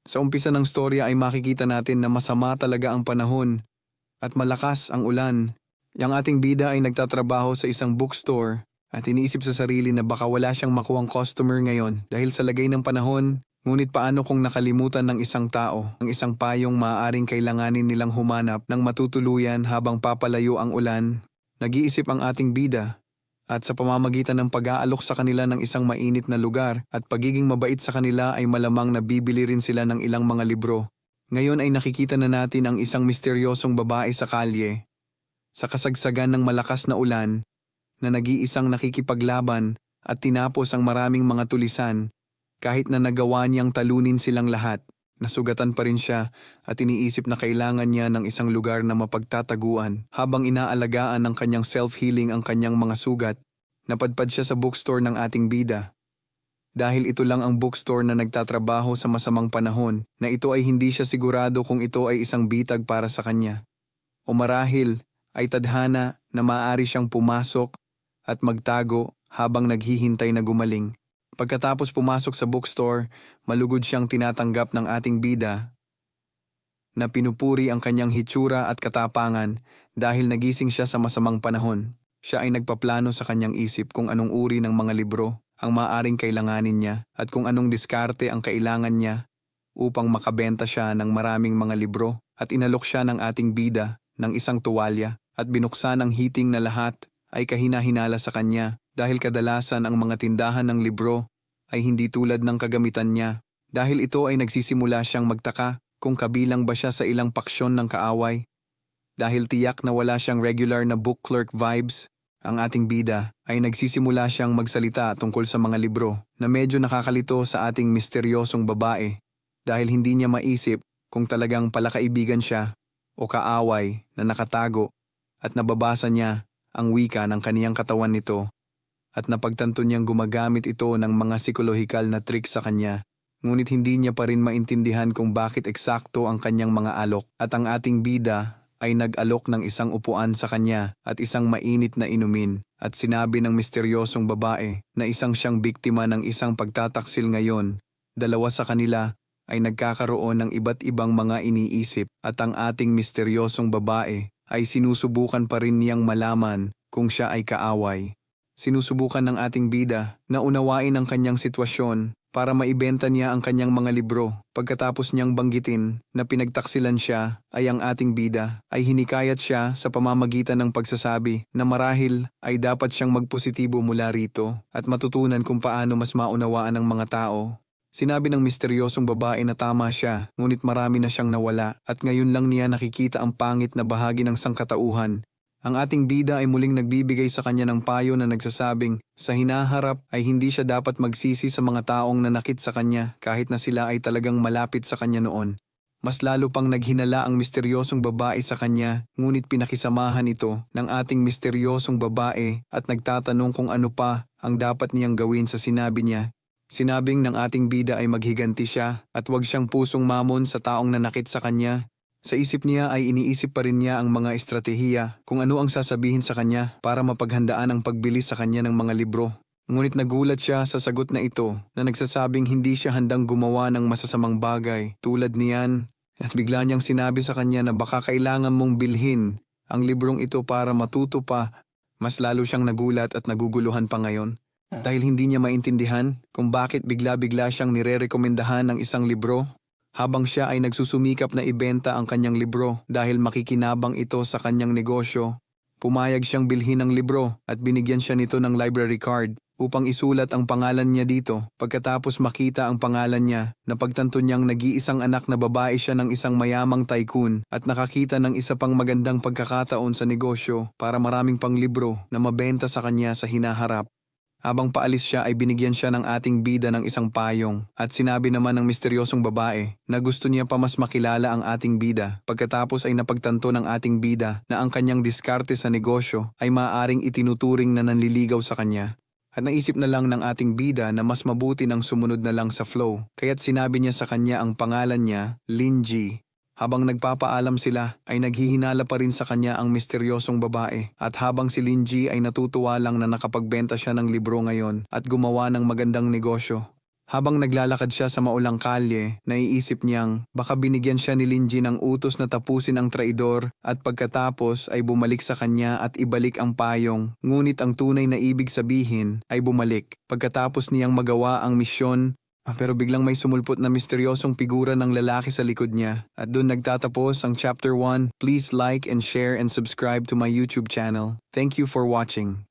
Sa umpisa ng storya ay makikita natin na masama talaga ang panahon at malakas ang ulan. Yang ating bida ay nagtatrabaho sa isang bookstore at iniisip sa sarili na baka wala siyang makuhang customer ngayon dahil sa lagay ng panahon. Ngunit paano kung nakalimutan ng isang tao ang isang payong maaaring kailanganin nilang humanap ng matutuluyan habang papalayo ang ulan? Nag-iisip ang ating bida at sa pamamagitan ng pag-aalok sa kanila ng isang mainit na lugar at pagiging mabait sa kanila ay malamang nabibili rin sila ng ilang mga libro. Ngayon ay nakikita na natin ang isang misteryosong babae sa kalye. Sa kasagsagan ng malakas na ulan na nag-iisang nakikipaglaban at tinapos ang maraming mga tulisan kahit na nagawa niyang talunin silang lahat. Nasugatan pa rin siya at iniisip na kailangan niya ng isang lugar na mapagtataguan. Habang inaalagaan ng kanyang self-healing ang kanyang mga sugat, napadpad siya sa bookstore ng ating bida. Dahil ito lang ang bookstore na nagtatrabaho sa masamang panahon, na ito ay hindi siya sigurado kung ito ay isang bitag para sa kanya. O marahil ay tadhana na maaari siyang pumasok at magtago habang naghihintay na gumaling. Pagkatapos pumasok sa bookstore, malugod siyang tinatanggap ng ating bida na pinupuri ang kanyang hitsura at katapangan dahil nagising siya sa masamang panahon. Siya ay nagpaplano sa kanyang isip kung anong uri ng mga libro ang maaaring kailanganin niya at kung anong diskarte ang kailangan niya upang makabenta siya ng maraming mga libro at inalok siya ng ating bida ng isang tuwalya at binuksan ang heating na lahat ay kahina-hinala sa kanya. Dahil kadalasan ang mga tindahan ng libro ay hindi tulad ng kagamitan niya. Dahil ito ay nagsisimula siyang magtaka kung kabilang ba siya sa ilang paksyon ng kaaway. Dahil tiyak na wala siyang regular na book clerk vibes, ang ating bida ay nagsisimula siyang magsalita tungkol sa mga libro na medyo nakakalito sa ating misteryosong babae dahil hindi niya maisip kung talagang palakaibigan siya o kaaway na nakatago at nababasa niya ang wika ng kaniyang katawan nito. At napagtanto niyang gumagamit ito ng mga psikolohikal na trick sa kanya. Ngunit hindi niya pa rin maintindihan kung bakit eksakto ang kanyang mga alok. At ang ating bida ay nag-alok ng isang upuan sa kanya at isang mainit na inumin. At sinabi ng misteryosong babae na isang siyang biktima ng isang pagtataksil ngayon. Dalawa sa kanila ay nagkakaroon ng iba't ibang mga iniisip at ang ating misteryosong babae ay sinusubukan pa rin niyang malaman kung siya ay kaaway. Sinusubukan ng ating bida na unawain ang kanyang sitwasyon para maibenta niya ang kanyang mga libro. Pagkatapos niyang banggitin na pinagtaksilan siya ay ang ating bida ay hinikayat siya sa pamamagitan ng pagsasabi na marahil ay dapat siyang magpositibo mula rito at matutunan kung paano mas maunawaan ng mga tao. Sinabi ng misteryosong babae na tama siya, ngunit marami na siyang nawala at ngayon lang niya nakikita ang pangit na bahagi ng sangkatauhan. Ang ating bida ay muling nagbibigay sa kanya ng payo na nagsasabing sa hinaharap ay hindi siya dapat magsisi sa mga taong nanakit sa kanya kahit na sila ay talagang malapit sa kanya noon. Mas lalo pang naghinala ang misteryosong babae sa kanya, ngunit pinakisamahan ito ng ating misteryosong babae at nagtatanong kung ano pa ang dapat niyang gawin sa sinabi niya. Sinabing ng ating bida ay maghiganti siya at huwag siyang pusong mamon sa taong nanakit sa kanya. Sa isip niya ay iniisip pa rin niya ang mga estratehiya kung ano ang sasabihin sa kanya para mapaghandaan ang pagbili sa kanya ng mga libro. Ngunit nagulat siya sa sagot na ito na nagsasabing hindi siya handang gumawa ng masasamang bagay tulad niyan at bigla niyang sinabi sa kanya na baka kailangan mong bilhin ang librong ito para matuto pa. Mas lalo siyang nagulat at naguguluhan pa ngayon dahil hindi niya maintindihan kung bakit bigla-bigla siyang nirerekomendahan ng isang libro. Habang siya ay nagsusumikap na ibenta ang kanyang libro dahil makikinabang ito sa kanyang negosyo, pumayag siyang bilhin ang libro at binigyan siya nito ng library card upang isulat ang pangalan niya dito. Pagkatapos makita ang pangalan niya, napagtanto niyang nag-iisang anak na babae siya ng isang mayamang tycoon at nakakita ng isa pang magandang pagkakataon sa negosyo para maraming pang libro na mabenta sa kanya sa hinaharap. Habang paalis siya ay binigyan siya ng ating bida ng isang payong at sinabi naman ng misteryosong babae na gusto niya pa mas makilala ang ating bida. Pagkatapos ay napagtanto ng ating bida na ang kanyang diskarte sa negosyo ay maaaring itinuturing na nanliligaw sa kanya. At naisip na lang ng ating bida na mas mabuti nang sumunod na lang sa flow. Kaya't sinabi niya sa kanya ang pangalan niya, Linji. Habang nagpapaalam sila, ay naghihinala pa rin sa kanya ang misteryosong babae. At habang si Linji ay natutuwa lang na nakapagbenta siya ng libro ngayon at gumawa ng magandang negosyo. Habang naglalakad siya sa maulang kalye, naiisip niyang baka binigyan siya ni Linji ng utos na tapusin ang traidor at pagkatapos ay bumalik sa kanya at ibalik ang payong. Ngunit ang tunay na ibig sabihin ay bumalik. Pagkatapos niyang magawa ang misyon, pero biglang may sumulpot na misteryosong figura ng lalaki sa likod niya. At doon nagtatapos ang Chapter 1. Please like and share and subscribe to my YouTube channel. Thank you for watching.